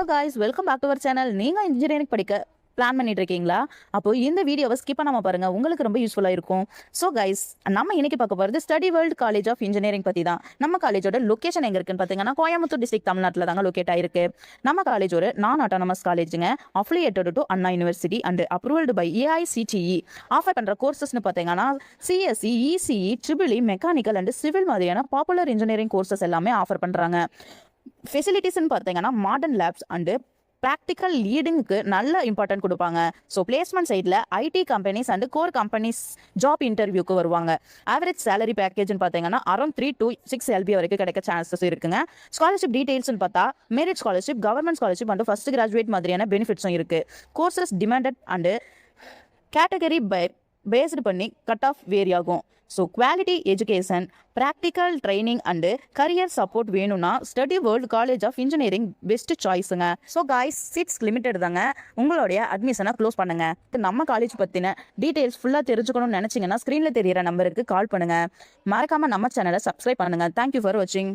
guys, welcome back to our channel. நீங்க engineering படிக்க plan பண்ணிட்டு இருக்கீங்களா? அப்போ இந்த வீடியோவை ஸ்கிப் பண்ணாம பாருங்க, உங்களுக்கு ரொம்ப யூஸ்ஃபுல்லா இருக்கும். ஸோ கைஸ், நம்ம இன்னைக்கு பார்க்க போகிறது study world college of engineering பற்றி தான். நம்ம காலேஜோட லொக்கேஷன் எங்கே இருக்குன்னு பார்த்தீங்கன்னா கோயம்புத்தூர் டிஸ்ட்ரிக்ட் தமிழ்நாட்டில் தாங்க லொக்கேட் ஆயிருக்கு. நம்ம காலேஜ் ஒரு நான் ஆட்டானமஸ் காலேஜுங்க, affiliated to Anna university and approved by AICTE. Offer பண்ணுற கோர்சஸ்னு பார்த்தீங்கன்னா CSE, ECE, triple E, mechanical and civil மாதிரியான பாப்புலர் இன்ஜினியரிங் கோர்சஸ் எல்லாமே ஆஃபர் பண்ணுறாங்க. ஃபெசிலிட்டிஸ்ன்னு பார்த்தீங்கன்னா மாடர்ன் லேப்ஸ் அண்டு ப்ராக்டிக்கல் லீடிங்க்கு நல்ல இம்பார்ட்டன்ட் கொடுப்பாங்க. ஸோ பிளேஸ்மெண்ட் சைடில் IT companies and core companies job இன்டர்வியூக்கு வருவாங்க. ஆவரேஜ் சேலரி பேக்கேஜ்னு பார்த்தீங்கன்னா அரௌண்ட் 3 to 6 LP வரைக்கும் கிடைக்க சான்சஸ் இருக்குங்க. ஸ்காலர்ஷிப் டீடைல்ஸ்னு பார்த்தா merit scholarship, government scholarship and first graduate மாதிரியான பெனிஃபிட்ஸும் இருக்குது. Courses demanded and category based பண்ணி கட் ஆஃப் வேரி ஆகும். So quality education, practical training and career support வேணும்னா study world college of engineering best சாய்ஸுங்க. ஸோ காய்ஸ், சீட்ஸ் லிமிட்டட் தாங்க. உங்களுடைய அட்மிஷனை close பண்ணுங்க. நம்ம காலேஜ் பற்றின டீட்டெயில்ஸ் ஃபுல்லாக தெரிஞ்சுக்கணும்னு நினச்சிங்கன்னா ஸ்க்ரீனில் தெரியிற நம்பருக்கு கால் பண்ணுங்கள். மறக்காமல் நம்ம சேனலை சப்ஸ்கிரைப் பண்ணுங்கள். தேங்க்யூ ஃபார் வாட்சிங்.